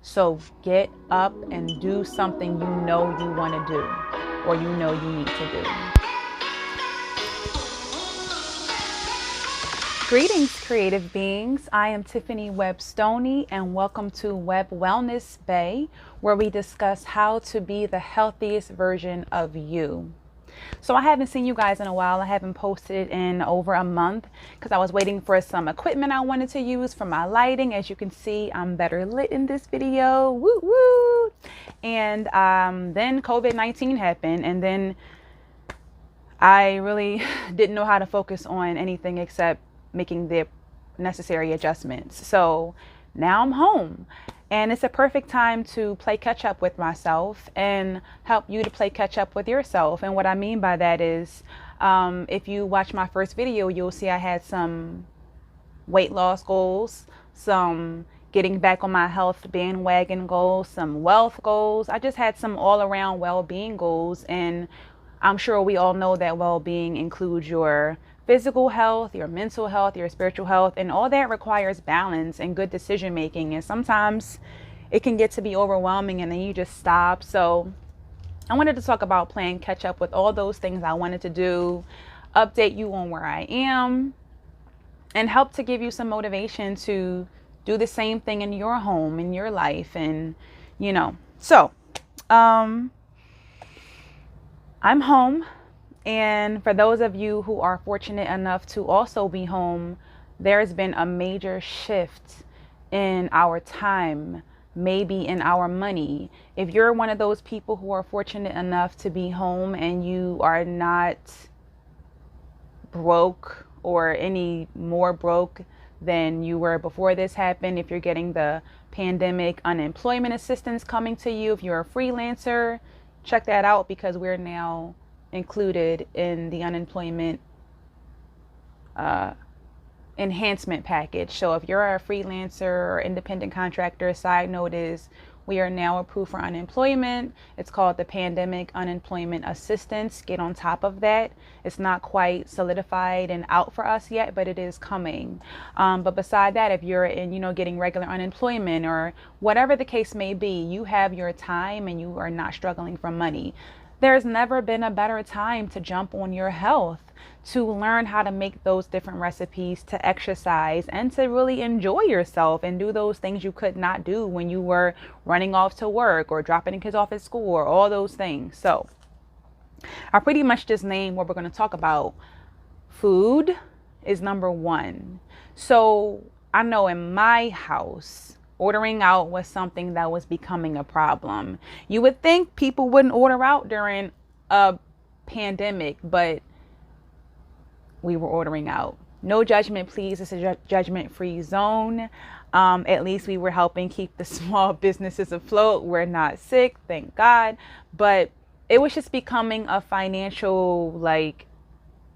So get up and do something you know you want to do or you know you need to do. Greetings, creative beings. I am Tiffany Webb Stoney, and welcome to Web Wellness Bay, where we discuss how to be the healthiest version of you. So I haven't seen you guys in a while. I haven't posted in over a month because I was waiting for some equipment I wanted to use for my lighting. As you can see, I'm better lit in this video. Woo woo! And then COVID-19 happened, and then I really didn't know how to focus on anything except making the necessary adjustments. So now I'm home, and it's a perfect time to play catch up with myself and help you to play catch up with yourself. And what I mean by that is, if you watch my first video, you'll see I had some weight loss goals, some getting back on my health bandwagon goals, some wealth goals. I just had some all around well-being goals, and I'm sure we all know that well-being includes your physical health, your mental health, your spiritual health, and all that requires balance and good decision making. And sometimes it can get to be overwhelming and then you just stop. So I wanted to talk about playing catch up with all those things I wanted to do, update you on where I am, and help to give you some motivation to do the same thing in your home, in your life. And, so I'm home. And for those of you who are fortunate enough to also be home, there's been a major shift in our time, maybe in our money. If you're one of those people who are fortunate enough to be home and you are not broke or any more broke than you were before this happened, if you're getting the pandemic unemployment assistance coming to you, if you're a freelancer, check that out because we're now included in the unemployment enhancement package. So if you're a freelancer or independent contractor, side note is we are now approved for unemployment. It's called the Pandemic Unemployment Assistance. Get on top of that. It's not quite solidified and out for us yet, but it is coming. But beside that, if you're in, getting regular unemployment or whatever the case may be, you have your time and you are not struggling for money. There's never been a better time to jump on your health, to learn how to make those different recipes, to exercise, and to really enjoy yourself and do those things you could not do when you were running off to work or dropping the kids off at school or all those things. So I pretty much just named what we're going to talk about. Food is number one. So I know in my house, ordering out was something that was becoming a problem. You would think people wouldn't order out during a pandemic, but we were ordering out. No judgment, please. It's a judgment-free zone. At least we were helping keep the small businesses afloat. We're not sick, thank God. But it was just becoming a financial,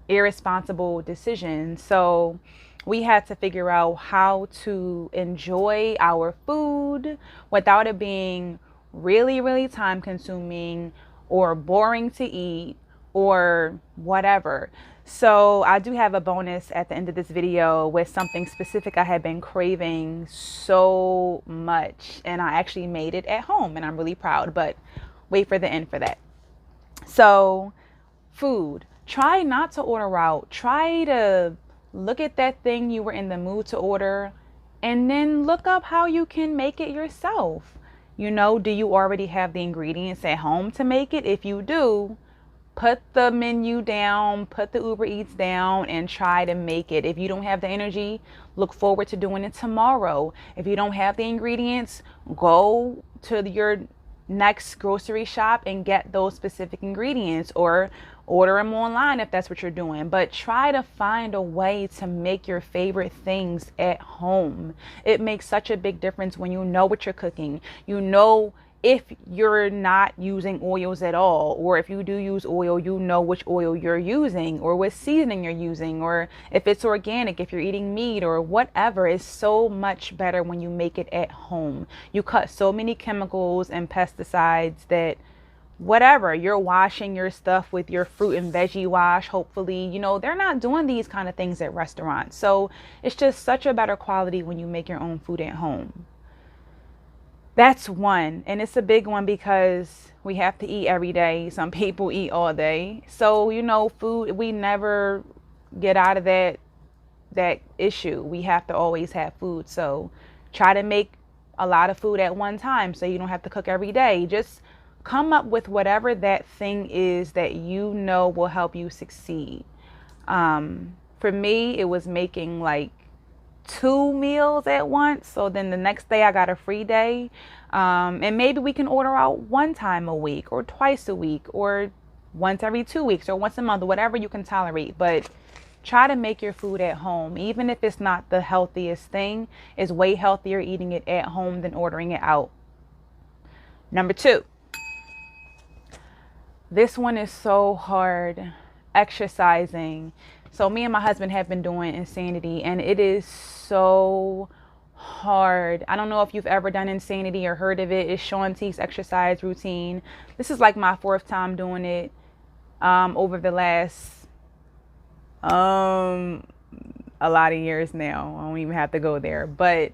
irresponsible decision. So we had to figure out how to enjoy our food without it being really, really time consuming or boring to eat or whatever. So I do have a bonus at the end of this video with something specific I had been craving so much, and I actually made it at home and I'm really proud, but wait for the end for that. So food, try not to order out. Try to look at that thing you were in the mood to order and then look up how you can make it yourself. Do you already have the ingredients at home to make it? If you do, put the menu down, put the Uber Eats down and try to make it. If you don't have the energy, look forward to doing it tomorrow. If you don't have the ingredients, go to your next grocery shop and get those specific ingredients or order them online if that's what you're doing. But try to find a way to make your favorite things at home. It makes such a big difference when you know what you're cooking. If you're not using oils at all, or if you do use oil, which oil you're using or what seasoning you're using, or if it's organic, if you're eating meat or whatever. Is so much better when you make it at home. You cut so many chemicals and pesticides that whatever, you're washing your stuff with your fruit and veggie wash, hopefully, they're not doing these kind of things at restaurants. So it's just such a better quality when you make your own food at home. That's one. And it's a big one because we have to eat every day. Some people eat all day. So, food, we never get out of that issue. We have to always have food. So try to make a lot of food at one time so you don't have to cook every day. Just come up with whatever that thing is that you know will help you succeed. For me, it was making like 2 meals at once. So then the next day I got a free day. And maybe we can order out one time a week or twice a week or once every 2 weeks or once a month, whatever you can tolerate. But try to make your food at home. Even if it's not the healthiest thing, it's way healthier eating it at home than ordering it out. Number 2, this one is so hard. Exercising. So me and my husband have been doing Insanity, and it is so hard. I don't know if you've ever done Insanity or heard of it. It's Shaun T's exercise routine. This is like my 4th time doing it over the last a lot of years now. I don't even have to go there, but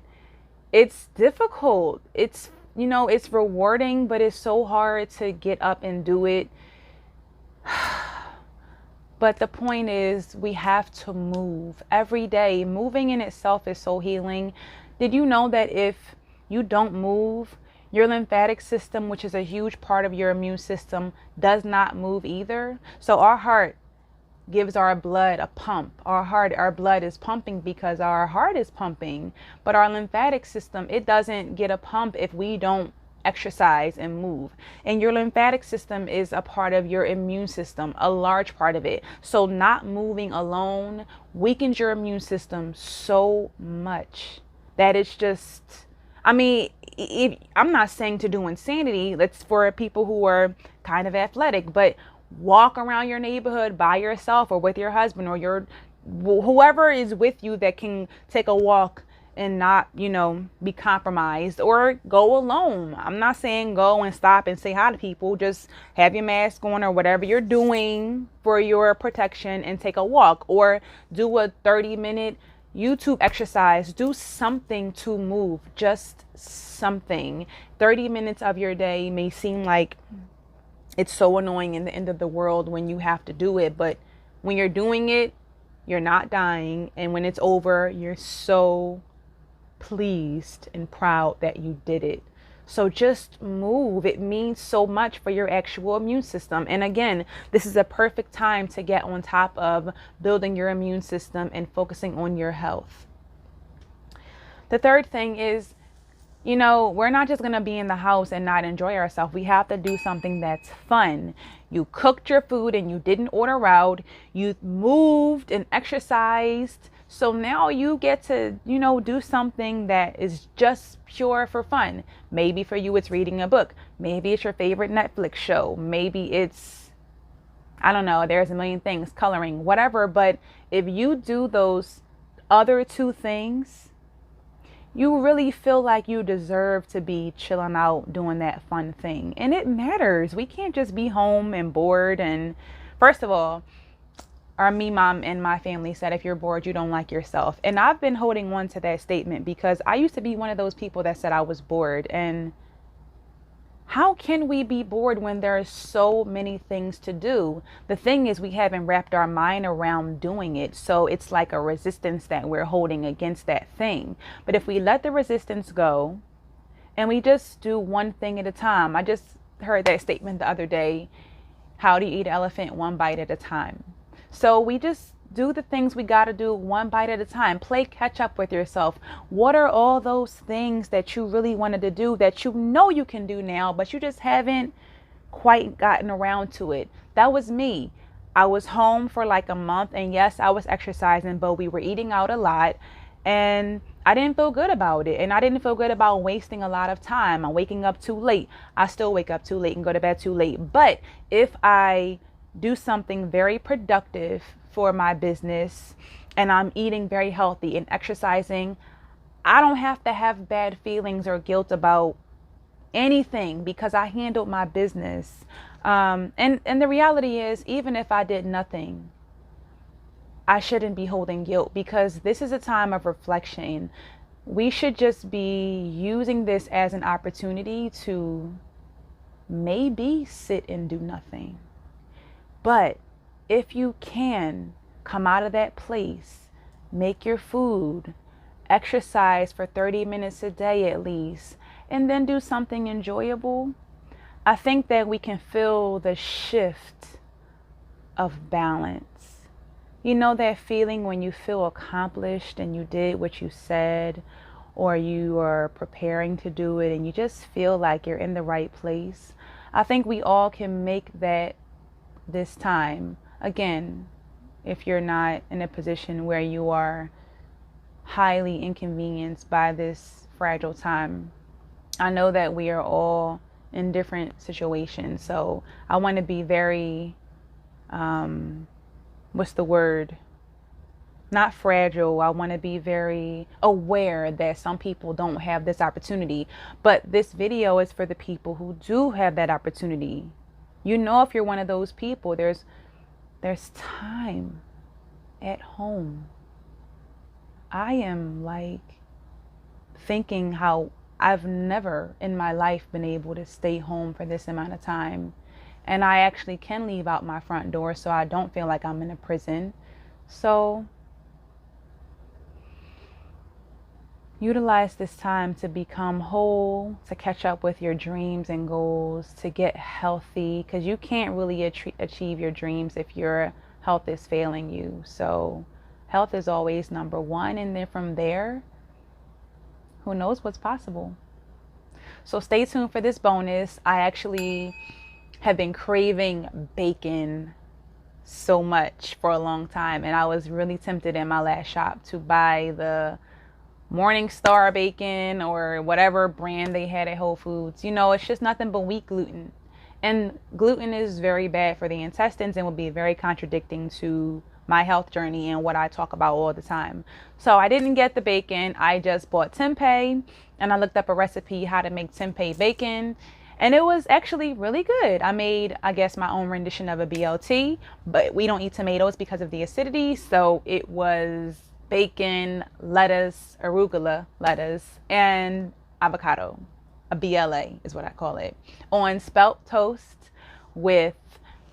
it's difficult. It's rewarding, but it's so hard to get up and do it. But the point is, we have to move every day. Moving in itself is so healing. Did you know that if you don't move, your lymphatic system, which is a huge part of your immune system, does not move either? So our heart gives our blood a pump. Our blood is pumping because our heart is pumping. But our lymphatic system, it doesn't get a pump if we don't exercise and move. And your lymphatic system is a part of your immune system, a large part of it. So not moving alone weakens your immune system so much that it's just, I'm not saying to do Insanity. That's for people who are kind of athletic, but walk around your neighborhood by yourself or with your husband or whoever is with you that can take a walk and not, be compromised, or go alone. I'm not saying go and stop and say hi to people. Just have your mask on or whatever you're doing for your protection and take a walk, or do a 30-minute YouTube exercise. Do something to move, just something. 30 minutes of your day may seem like it's so annoying and the end of the world when you have to do it, but when you're doing it, you're not dying. And when it's over, you're so pleased and proud that you did it. So just move. It means so much for your actual immune system. And again, this is a perfect time to get on top of building your immune system and focusing on your health. The third thing is, we're not just going to be in the house and not enjoy ourselves. We have to do something that's fun. You cooked your food and you didn't order out. You moved and exercised. So now you get to, do something that is just pure for fun. Maybe for you, it's reading a book. Maybe it's your favorite Netflix show. Maybe it's, I don't know, there's a million things, coloring, whatever. But if you do those other 2 things, you really feel like you deserve to be chilling out doing that fun thing. And it matters. We can't just be home and bored. And first of all, me mom and my family said, if you're bored, you don't like yourself. And I've been holding on to that statement because I used to be one of those people that said I was bored. And how can we be bored when there are so many things to do? The thing is, we haven't wrapped our mind around doing it. So it's like a resistance that we're holding against that thing. But if we let the resistance go and we just do one thing at a time. I just heard that statement the other day. How do you eat an elephant? One bite at a time. So we just do the things we got to do one bite at a time. Play catch up with yourself. What are all those things that you really wanted to do that you know you can do now, but you just haven't quite gotten around to it? That was me. I was home for like a month, and yes, I was exercising, but we were eating out a lot, and I didn't feel good about it. And I didn't feel good about wasting a lot of time. I'm waking up too late. I still wake up too late and go to bed too late. But if I do something very productive for my business and I'm eating very healthy and exercising, I don't have to have bad feelings or guilt about anything because I handled my business. And the reality is, even if I did nothing, I shouldn't be holding guilt, because this is a time of reflection. we should just be using this as an opportunity to maybe sit and do nothing. But if you can come out of that place, make your food, exercise for 30 minutes a day at least, and then do something enjoyable, I think that we can feel the shift of balance. You know that feeling when you feel accomplished and you did what you said, or you are preparing to do it and you just feel like you're in the right place? I think we all can make that this time. Again, if you're not in a position where you are highly inconvenienced by this fragile time. I know that we are all in different situations, so I want to be very, what's the word? Not fragile. I want to be very aware that some people don't have this opportunity, but this video is for the people who do have that opportunity. You know, if you're one of those people, there's time at home. I am like thinking how I've never in my life been able to stay home for this amount of time. And I actually can leave out my front door, so I don't feel like I'm in a prison. So utilize this time to become whole, to catch up with your dreams and goals, to get healthy, because you can't really achieve your dreams if your health is failing you. So health is always number one, and then from there, who knows what's possible. So stay tuned for this bonus. I actually have been craving bacon so much for a long time, and I was really tempted in my last shop to buy the Morningstar bacon or whatever brand they had at Whole Foods. You know, it's just nothing but wheat gluten. And gluten is very bad for the intestines and will be very contradicting to my health journey and what I talk about all the time. So I didn't get the bacon. I just bought tempeh, and I looked up a recipe how to make tempeh bacon, and it was actually really good. I made, I guess, my own rendition of a BLT, but we don't eat tomatoes because of the acidity. So it was bacon, lettuce, arugula lettuce, and avocado. A BLA is what I call it, on spelt toast with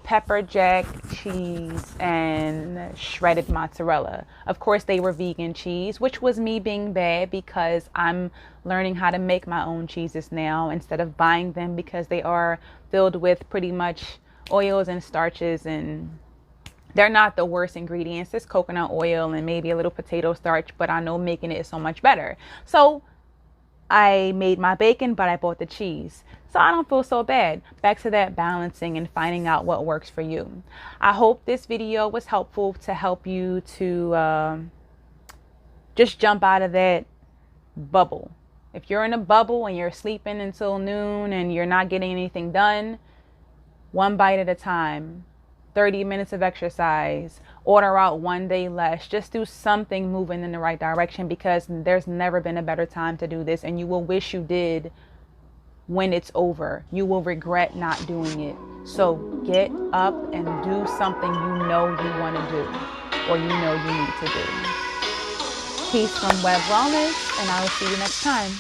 pepper jack cheese and shredded mozzarella. Of course, they were vegan cheese, which was me being bad because I'm learning how to make my own cheeses now instead of buying them, because they are filled with pretty much oils and starches, and they're not the worst ingredients. It's coconut oil and maybe a little potato starch, but I know making it is so much better. So I made my bacon, but I bought the cheese. So I don't feel so bad. Back to that balancing and finding out what works for you. I hope this video was helpful to help you to just jump out of that bubble. If you're in a bubble and you're sleeping until noon and you're not getting anything done, one bite at a time. 30 minutes of exercise, order out one day less, just do something moving in the right direction, because there's never been a better time to do this, and you will wish you did when it's over. You will regret not doing it. So get up and do something you know you want to do, or you know you need to do. Peace from Web Wellness, and I will see you next time.